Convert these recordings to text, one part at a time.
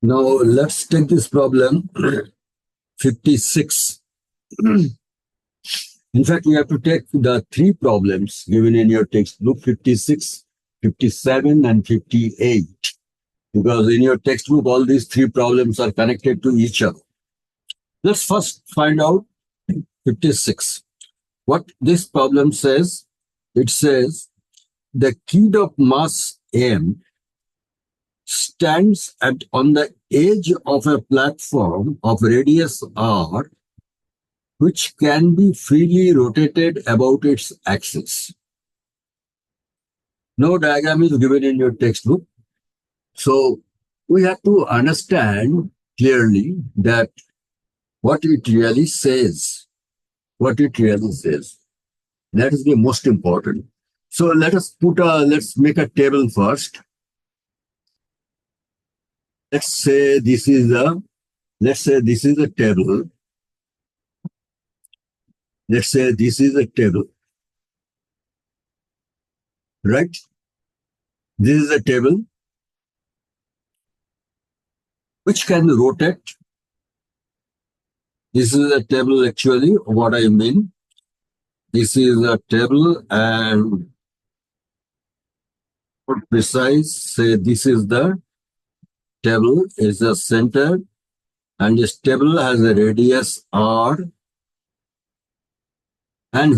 Now let's take this problem 56. In fact, you have to take the three problems given in your textbook 56, 57, and 58. Because in your textbook, all these three problems are connected to each other. Let's first find out 56. What this problem says, it says the kid of mass M stands on the edge of a platform of radius r, which can be freely rotated about its axis. No diagram is given in your textbook. So we have to understand clearly that what it really says. What it really says. That is the most important. So let's make a table first. Let's say this is a table. Let's say this is a table. Right? This is a table which can rotate. This is a table actually, what I mean. This is a table and for precise, say this is the table, is the center, and this table has a radius r, and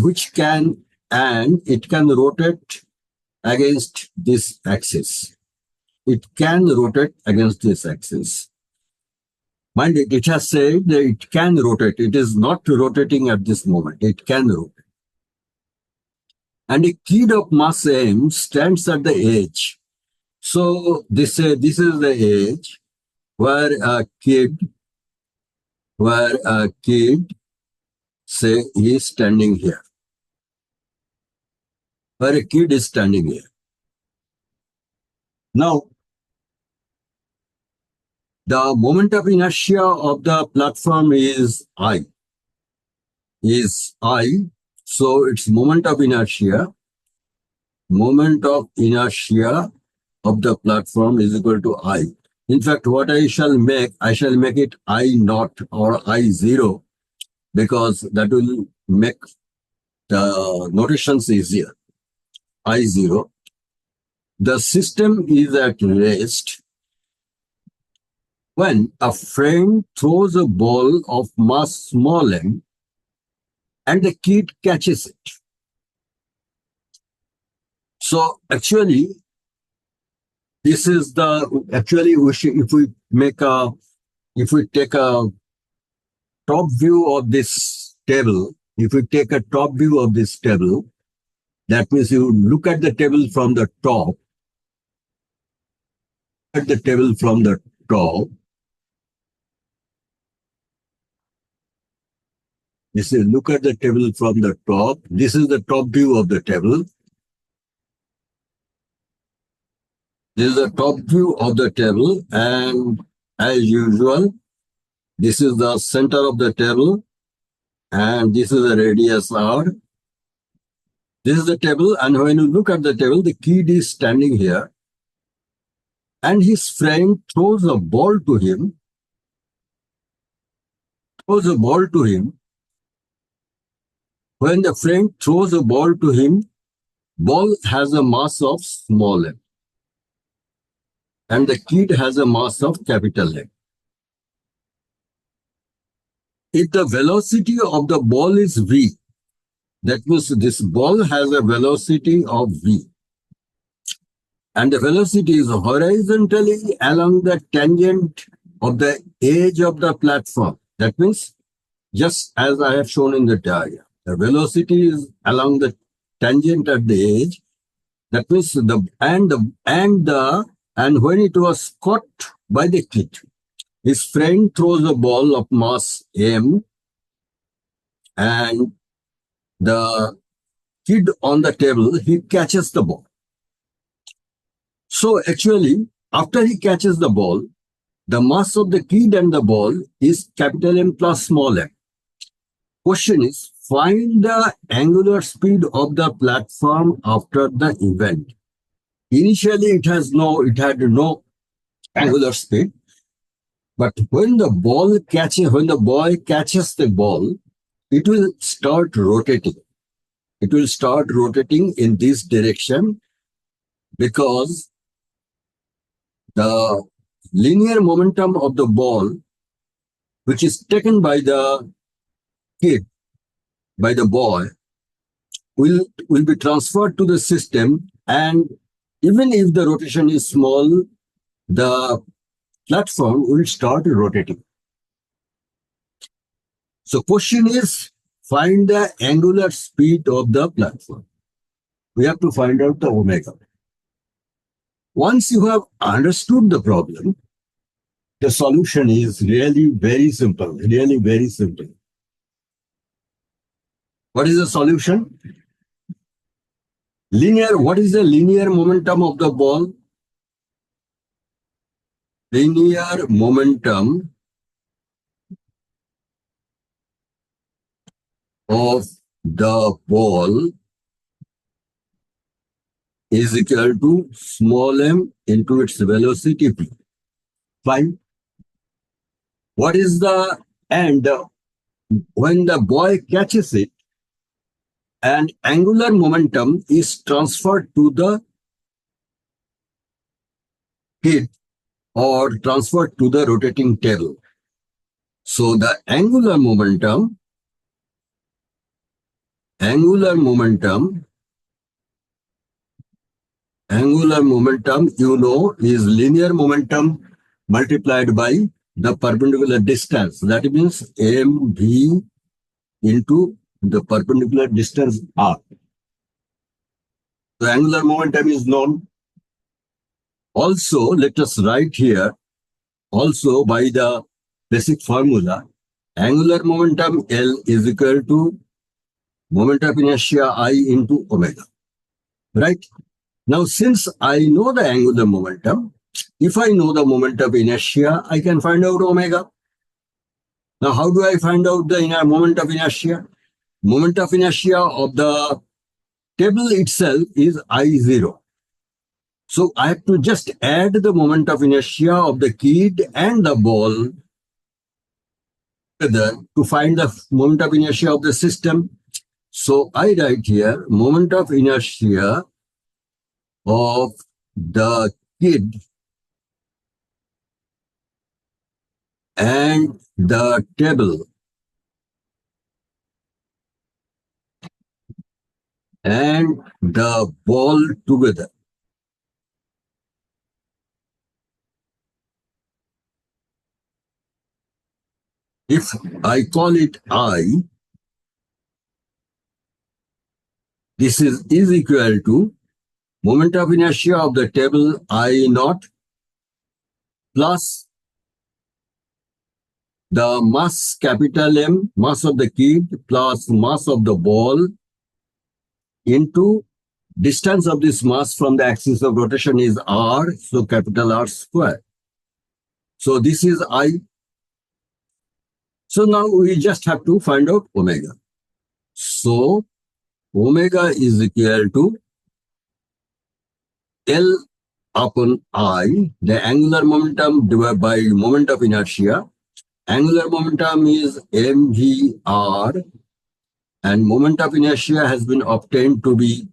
it can rotate against this axis. It can rotate against this axis. Mind it has said that it can rotate. It is not rotating at this moment. It can rotate. And a kid of mass M stands at the edge. So this is the edge where a kid, say, is standing here. Where a kid is standing here. Now, the moment of inertia of the platform is I. So its moment of inertia of the platform is equal to I. In fact, what I shall make it I naught or I zero, because that will make the notations easier. I zero. The system is at rest when a friend throws a ball of mass small m and the kid catches it. So actually, this is if we take a top view of this table, that means you look at the table from the top, This is look at the table from the top. This is the top view of the table. This is the top view of the table, and as usual, this is the center of the table, and this is the radius r. This is the table, and when you look at the table, the kid is standing here, and his friend throws a ball to him. When the friend throws a ball to him, ball has a mass of small m, and the kid has a mass of capital M. If the velocity of the ball is v, that means this ball has a velocity of v, and the velocity is horizontally along the tangent of the edge of the platform. That means, just as I have shown in the diagram, the velocity is along the tangent at the edge. That means and when it was caught by the kid, his friend throws a ball of mass m, and the kid on the table, he catches the ball. So actually, after he catches the ball, the mass of the kid and the ball is capital M plus small m. Question is, find the angular speed of the platform after the event. Initially, it had no angular speed. But when the boy catches the ball, it will start rotating. It will start rotating in this direction because the linear momentum of the ball, which is taken by the kid, by the boy, will be transferred to the system, and even if the rotation is small, the platform will start rotating. So question is, find the angular speed of the platform. We have to find out the omega. Once you have understood the problem, the solution is really very simple, really very simple. What is the solution? What is the linear momentum of the ball? Linear momentum of the ball is equal to small m into its velocity v. Fine. What is the, and when the boy catches it, an angular momentum is transferred to the kid or transferred to the rotating table. So the angular momentum, you know, is linear momentum multiplied by the perpendicular distance. That means mv into the perpendicular distance r. The angular momentum is known. Also, let us write here, also by the basic formula, angular momentum L is equal to moment of inertia I into omega. Right? Now, since I know the angular momentum, if I know the moment of inertia, I can find out omega. Now, how do I find out the moment of inertia? Moment of inertia of the table itself is I0. So I have to just add the moment of inertia of the kid and the ball together to find the moment of inertia of the system. So I write here moment of inertia of the kid and the table and the ball together. If I call it I, this is equal to moment of inertia of the table I naught plus the mass capital M, mass of the kid plus mass of the ball into distance of this mass from the axis of rotation is R, so capital R square. So this is I. So now we just have to find out omega. So omega is equal to L upon I, the angular momentum divided by moment of inertia. Angular momentum is mvr, and moment of inertia has been obtained to be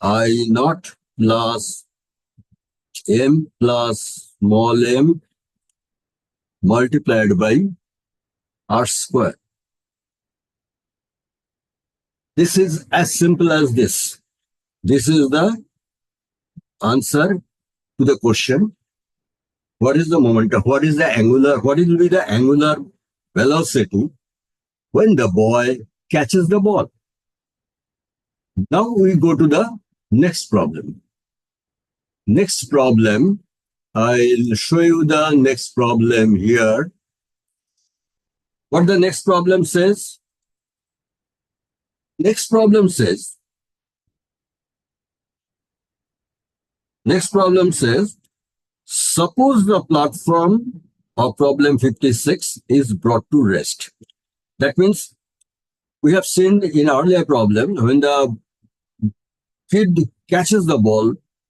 I naught plus m plus small m multiplied by r square. This is as simple as this. This is the answer to the question. What is the momentum? What will be the angular velocity when the boy catches the ball? Now we go to the next problem. Next problem, I'll show you the next problem here. What the next problem says? Next problem says, suppose the platform of problem 56 is brought to rest. That means we have seen in earlier problem, when the kid catches the ball,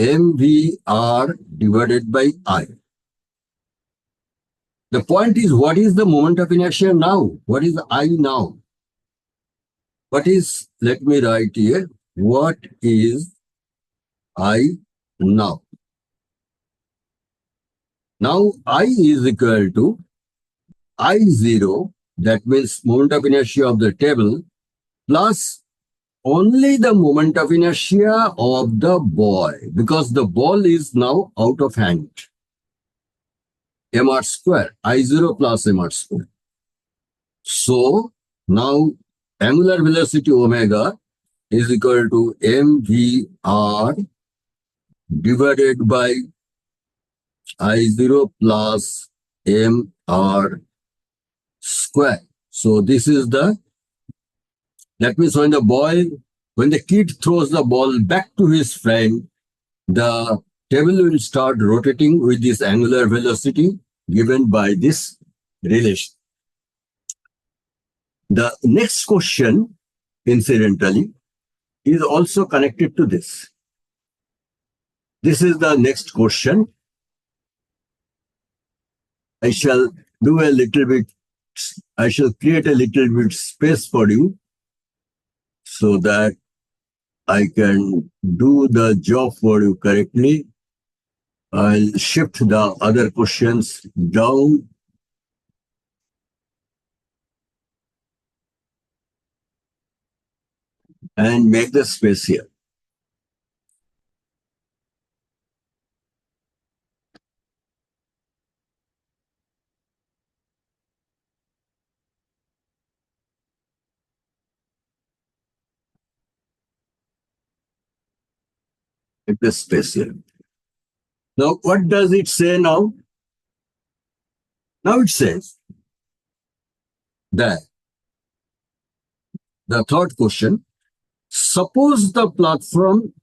mvr divided by I. The point is, what is the moment of inertia now? What is I now? What is, let me write here, what is I now? Now I is equal to I0, that means moment of inertia of the table, plus only the moment of inertia of the ball, because the ball is now out of hand. mr square, I0 plus mr square. So now angular velocity omega is equal to mvr divided by I0 plus mr square. So this is the, that means when the kid throws the ball back to his friend, the table will start rotating with this angular velocity given by this relation. The next question, incidentally, is also connected to this. This is the next question. I shall create a little bit space for you so that I can do the job for you correctly. I'll shift the other questions down. And make the space here. Make the space here. Now, what does it say now? Now it says that the third question, suppose the platform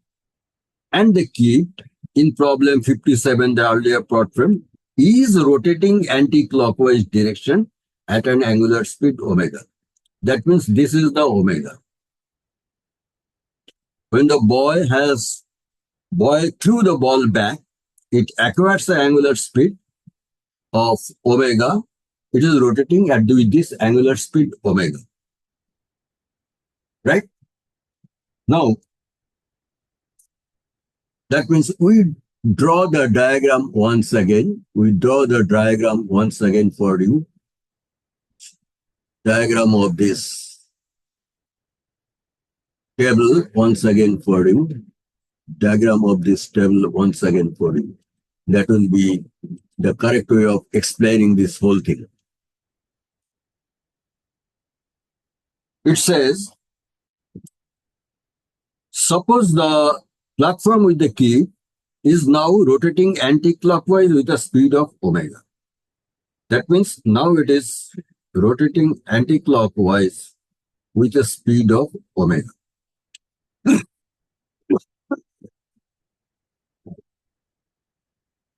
and the kid in problem 57, the earlier problem, is rotating anti-clockwise direction at an angular speed omega. That means this is the omega. When the boy threw the ball back, it acquires the angular speed of omega. It is rotating with this angular speed omega. Right? Now, that means we draw the diagram once again. We draw the diagram once again for you. Diagram of this table once again for you. Diagram of this table once again for you. That will be the correct way of explaining this whole thing. It says, suppose the platform with the key is now rotating anti-clockwise with a speed of omega. That means now it is rotating anti-clockwise with a speed of omega.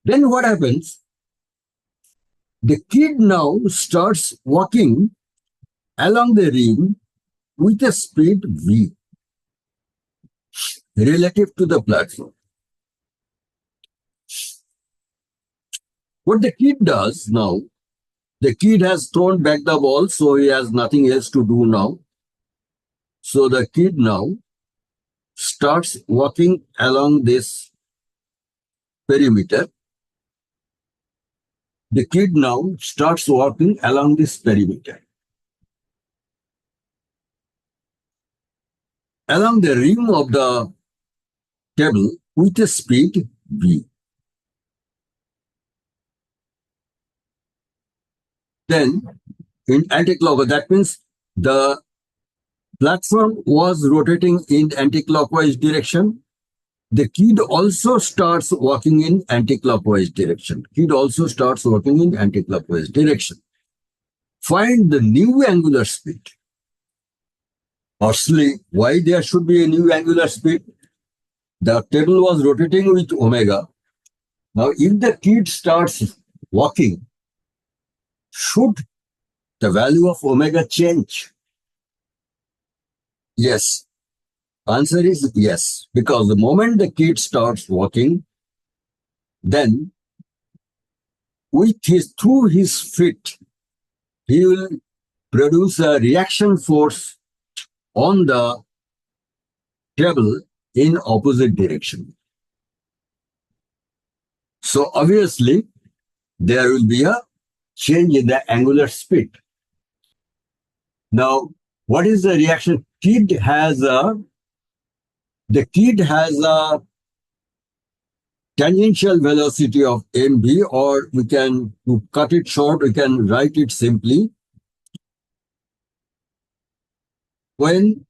Then what happens? The kid now starts walking along the rim with a speed v relative to the platform. What the kid does now, the kid has thrown back the ball, so he has nothing else to do now. So the kid now starts walking along this perimeter. The kid now starts walking along this perimeter. Along the rim of the table with a speed v. Then in anticlockwise, that means the platform was rotating in anticlockwise direction. The kid also starts walking in anticlockwise direction. Kid also starts walking in anticlockwise direction. Find the new angular speed. Firstly, why there should be a new angular speed? The table was rotating with omega. Now, if the kid starts walking, should the value of omega change? Yes. Answer is yes, because the moment the kid starts walking, then through his feet, he will produce a reaction force on the table in opposite direction. So obviously, there will be a change in the angular speed. Now, what is the reaction? The kid has a tangential velocity of mv, or we can, to cut it short, we can write it simply. When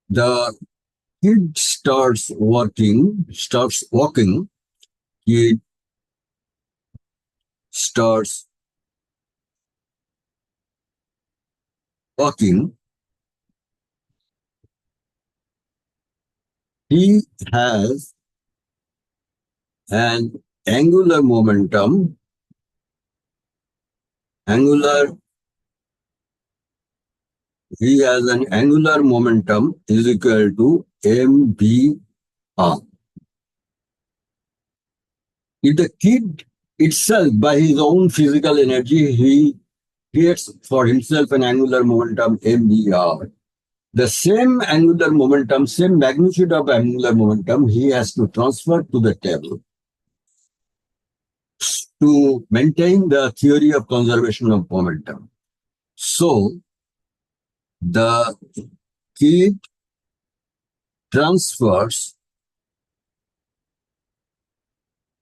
the kid starts walking, kid starts walking, he has an angular momentum, angular, he has an angular momentum is equal to mvr. If the kid itself, by his own physical energy, he creates for himself an angular momentum mvr, the same angular momentum, same magnitude of angular momentum, he has to transfer to the table to maintain the theory of conservation of momentum. So, the kid transfers,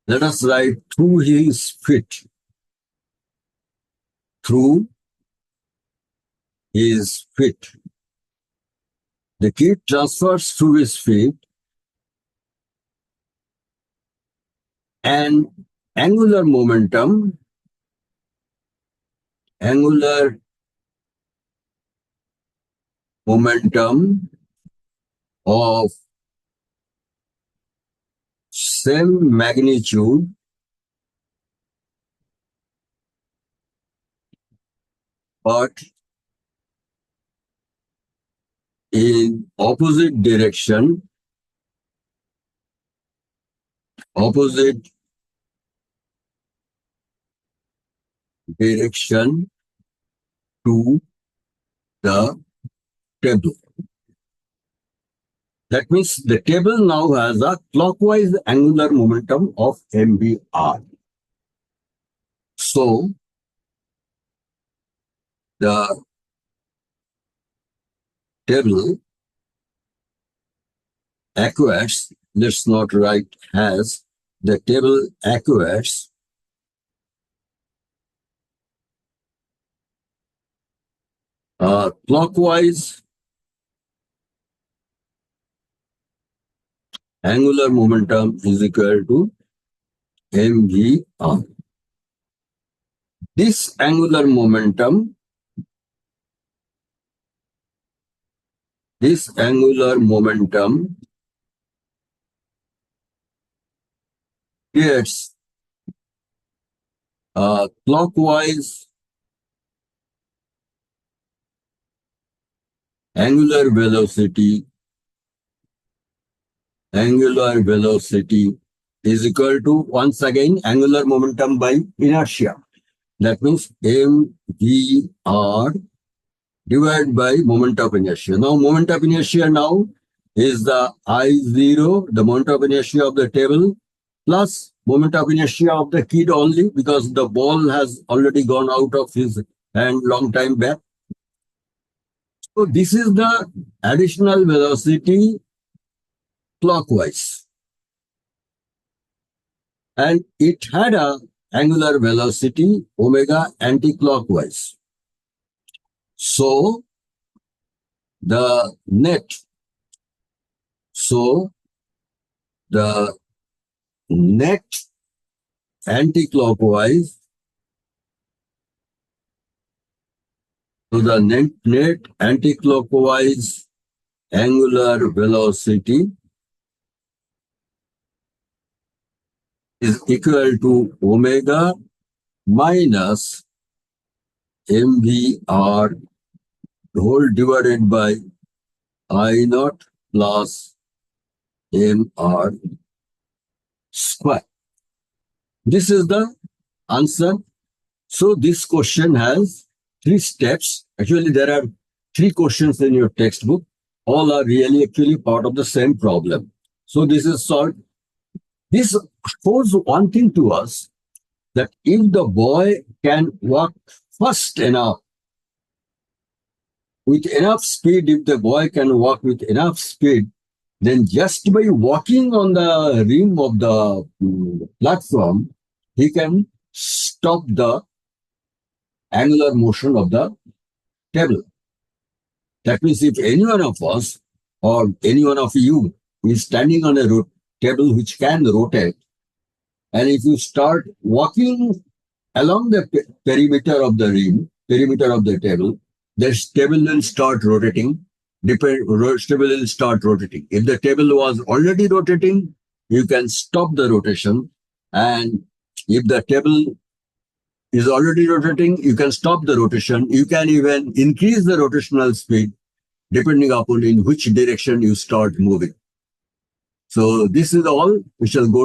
let us write through his feet, through his feet. The kid transfers through his feet and angular momentum of same magnitude but in opposite direction to the table. That means the table now has a clockwise angular momentum of mvr. So, the table acquires, let's not write has, the table acquires clockwise angular momentum is equal to mvr. This angular momentum creates clockwise angular velocity is equal to, once again, angular momentum by inertia. That means mvr divided by moment of inertia. Now, moment of inertia now is the I0, the moment of inertia of the table, plus moment of inertia of the kid only, because the ball has already gone out of his hand long time back. So this is the additional velocity clockwise. And it had a angular velocity omega anticlockwise. So the net anticlockwise, so the net anticlockwise angular velocity is equal to omega minus mvr whole divided by I naught plus mr square. This is the answer. So this question has 3 steps. Actually, there are 3 questions in your textbook. All are really actually part of the same problem. So this is solved. This shows one thing to us, that if the boy can walk fast enough, with enough speed, if the boy can walk with enough speed, then just by walking on the rim of the platform, he can stop the angular motion of the table. That means if any one of us or any one of you is standing on a table which can rotate, and if you start walking along the perimeter of the rim, perimeter of the table, the table will start rotating. Table will start rotating. If the table was already rotating, you can stop the rotation. And if the table is already rotating, you can stop the rotation. You can even increase the rotational speed depending upon in which direction you start moving. So this is all. We shall go to